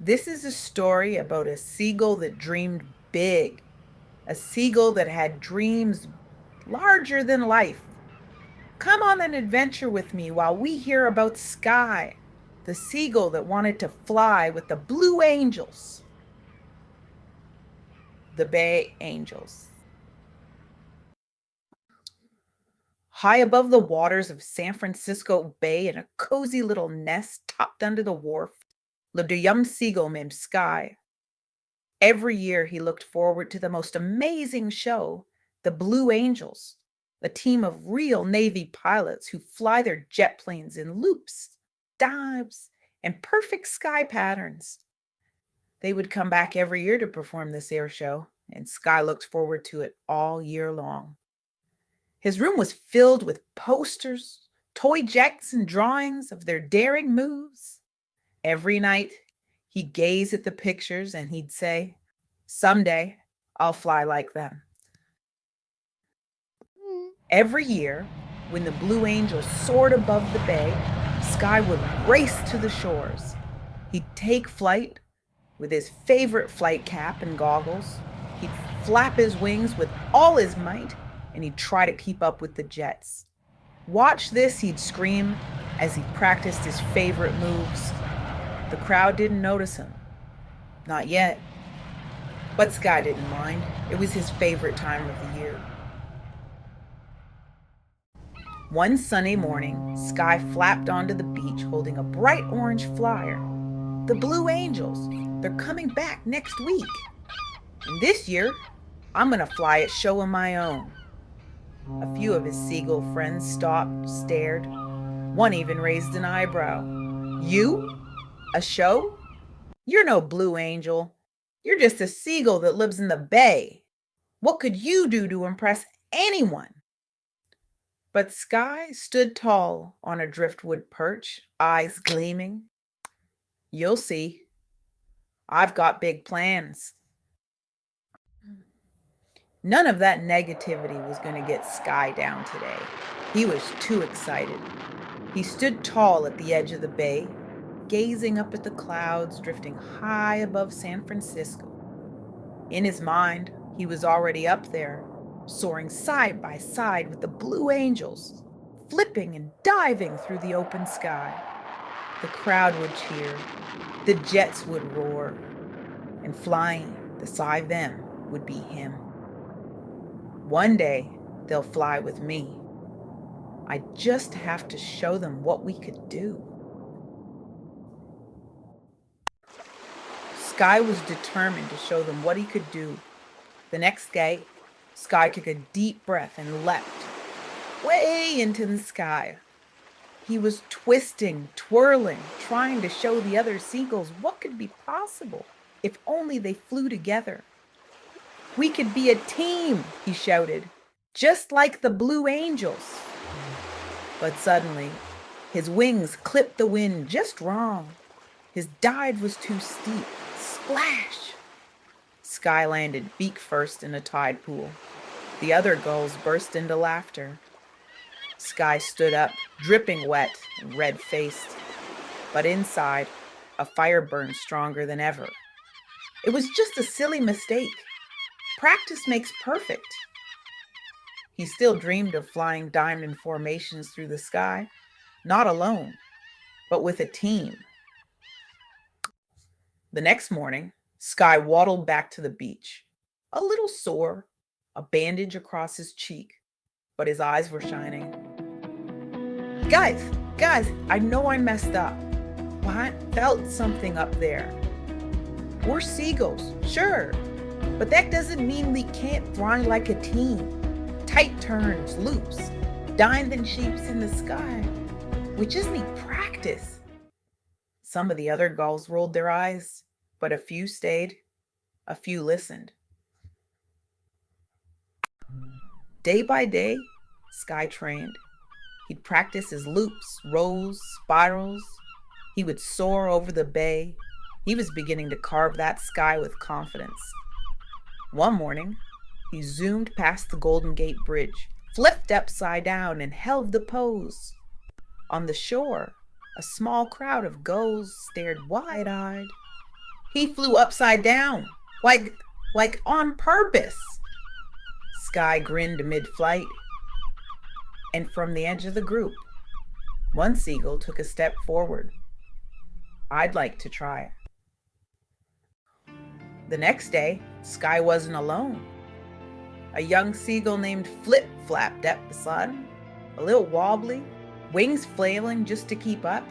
This is a story about a seagull that dreamed big, a seagull that had dreams larger than life. Come on an adventure with me while we hear about Skye, the seagull that wanted to fly with the blue angels, the Bay Angels. High above the waters of San Francisco Bay in a cozy little nest tucked under the wharf lived a young seagull named Skye. Every year he looked forward to the most amazing show, the Blue Angels, a team of real Navy pilots who fly their jet planes in loops, dives, and perfect sky patterns. They would come back every year to perform this air show, and Skye looked forward to it all year long. His room was filled with posters, toy jets, and drawings of their daring moves. Every night, he'd gaze at the pictures and he'd say, "Someday, I'll fly like them." Every year, when the Blue Angels soared above the bay, Skye would race to the shores. He'd take flight with his favorite flight cap and goggles. He'd flap his wings with all his might, and he'd try to keep up with the jets. "Watch this," he'd scream as he practiced his favorite moves. The crowd didn't notice him. Not yet. But Skye didn't mind. It was his favorite time of the year. One sunny morning, Skye flapped onto the beach holding a bright orange flyer. "The Blue Angels, they're coming back next week. And this year, I'm going to fly a show of my own." A few of his seagull friends stopped, stared. One even raised an eyebrow. "You? A show? You're no Blue Angel. You're just a seagull that lives in the bay. What could you do to impress anyone?" But Skye stood tall on a driftwood perch, eyes gleaming. "You'll see. I've got big plans." None of that negativity was going to get Skye down today. He was too excited. He stood tall at the edge of the bay, gazing up at the clouds drifting high above San Francisco. In his mind, he was already up there, soaring side by side with the Blue Angels, flipping and diving through the open sky. The crowd would cheer, the jets would roar, and flying beside them would be him. One day, they'll fly with me. I just have to show them what we could do. Skye was determined to show them what he could do. The next day, Skye took a deep breath and leapt way into the sky. He was twisting, twirling, trying to show the other seagulls what could be possible if only they flew together. "We could be a team," he shouted, "just like the Blue Angels." But suddenly, his wings clipped the wind just wrong. His dive was too steep. Splash! Skye landed beak first in a tide pool. The other gulls burst into laughter. Skye stood up, dripping wet and red-faced. But inside, a fire burned stronger than ever. It was just a silly mistake. Practice makes perfect. He still dreamed of flying diamond formations through the sky, not alone, but with a team. The next morning, Skye waddled back to the beach, a little sore, a bandage across his cheek, but his eyes were shining. Guys, I know I messed up, but I felt something up there. We're seagulls, sure, but that doesn't mean we can't fly like a team. Tight turns, loops, diamond shapes in the sky. We just need practice." Some of the other gulls rolled their eyes, but a few stayed, a few listened. Day by day, Skye trained. He'd practice his loops, rolls, spirals. He would soar over the bay. He was beginning to carve that sky with confidence. One morning, he zoomed past the Golden Gate Bridge, flipped upside down, and held the pose. On the shore, a small crowd of gulls stared wide-eyed. He flew upside down, like on purpose. Skye grinned mid-flight, and from the edge of the group, one seagull took a step forward. I'd like to try. The next day, Skye wasn't alone. A young seagull named Flip flapped up beside him, a little wobbly, wings flailing just to keep up.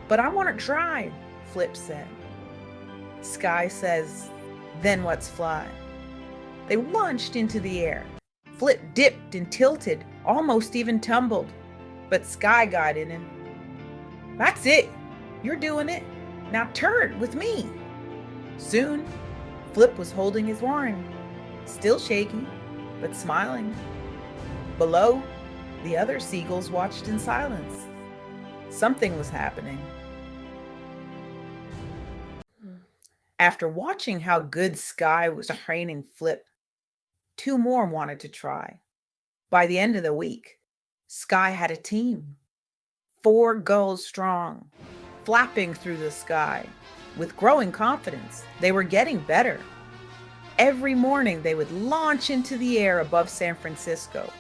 But I want to try, Flip said. Skye says, then let's fly. They launched into the air. Flip dipped and tilted, almost even tumbled. But Skye got in him. That's it. You're doing it. Now turn with me. Soon, Flip was holding his warren, still shaky, but smiling. Below, the other seagulls watched in silence. Something was happening. After watching how good Skye was training Flip, two more wanted to try. By the end of the week, Skye had a team, 4 gulls strong, flapping through the sky. With growing confidence, they were getting better. Every morning, they would launch into the air above San Francisco.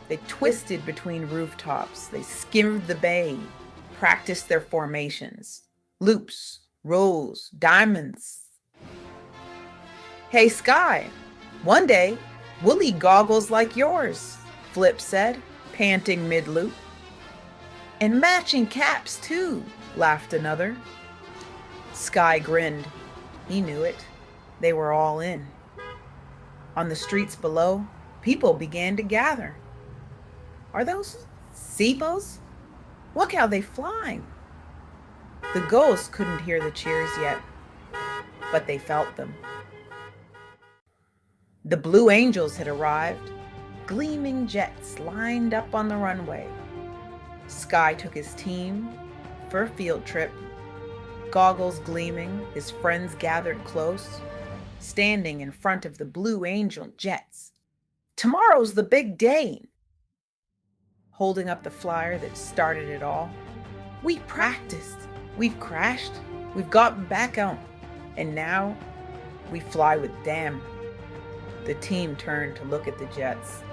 They twisted between rooftops. They skimmed the bay, practiced their formations, loops, rolls, diamonds. Hey, Skye, one day we'll need goggles like yours, Flip said, panting mid-loop. And matching caps, too, laughed another. Skye grinned. He knew it. They were all in. On the streets below, people began to gather. Are those seagulls? Look how they fly. The gulls couldn't hear the cheers yet, but they felt them. The Blue Angels had arrived, gleaming jets lined up on the runway. Skye took his team for a field trip, goggles gleaming, his friends gathered close, standing in front of the Blue Angel jets. Tomorrow's the big day. Holding up the flyer that started it all. We practiced, we've crashed, we've gotten back on, and now we fly with them. The team turned to look at the jets,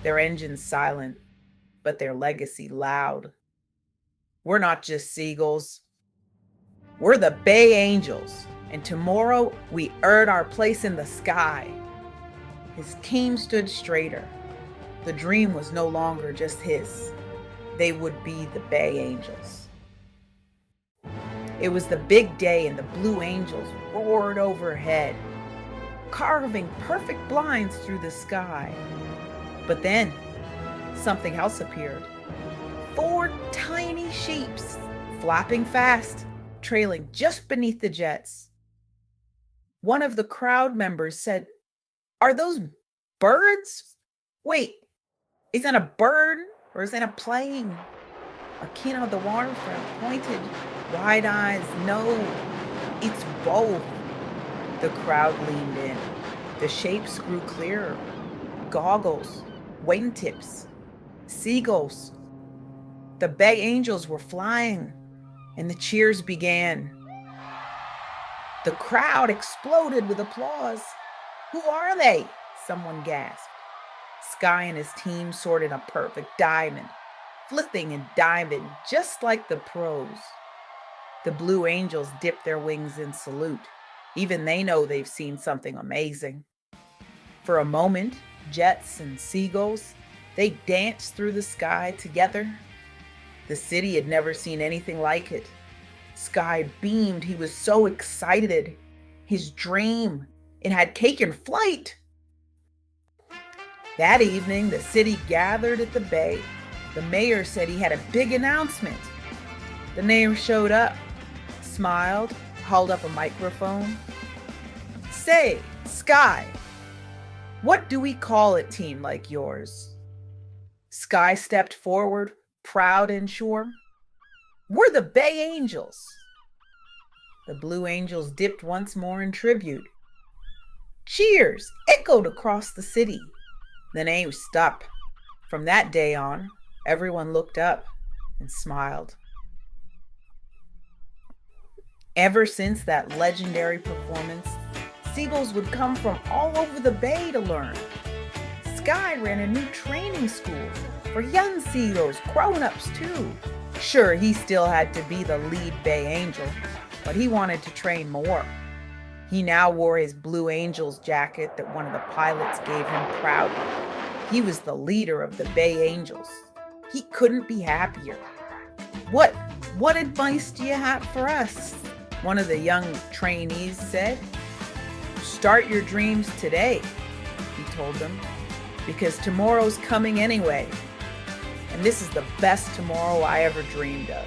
their engines silent, but their legacy loud. We're not just seagulls. We're the Bay Angels, and tomorrow we earn our place in the sky. His team stood straighter. The dream was no longer just his. They would be the Bay Angels. It was the big day, and the Blue Angels roared overhead, carving perfect blinds through the sky. But then, something else appeared. 4 tiny sheeps, flapping fast, trailing just beneath the jets. One of the crowd members said, "Are those birds? Wait, is that a bird or is that a plane?" A kid on the waterfront pointed, wide eyes, "No, it's both." The crowd leaned in. The shapes grew clearer. Goggles, wingtips, seagulls. The Bay Angels were flying, and the cheers began. The crowd exploded with applause. "Who are they?" someone gasped. Skye and his team sorted a perfect diamond, flipping and diving just like the pros. The Blue Angels dip their wings in salute. Even they know they've seen something amazing. For a moment, jets and seagulls, they danced through the sky together. The city had never seen anything like it. Skye beamed. He was so excited. His dream, it had taken flight. That evening, the city gathered at the bay. The mayor said he had a big announcement. The mayor showed up, smiled, held up a microphone. "Say, Skye, what do we call a team like yours?" Skye stepped forward, proud and sure. "We're the Bay Angels." The Blue Angels dipped once more in tribute. Cheers echoed across the city. The name stuck. From that day on, everyone looked up and smiled. Ever since that legendary performance, seagulls would come from all over the bay to learn. Skye ran a new training school for young seagulls, grown-ups too. Sure, he still had to be the lead bay angel, but he wanted to train more. He now wore his Blue Angels jacket that one of the pilots gave him proudly. He was the leader of the Bay Angels. He couldn't be happier. What advice do you have for us? One of the young trainees said. Start your dreams today, he told them, because tomorrow's coming anyway. And this is the best tomorrow I ever dreamed of.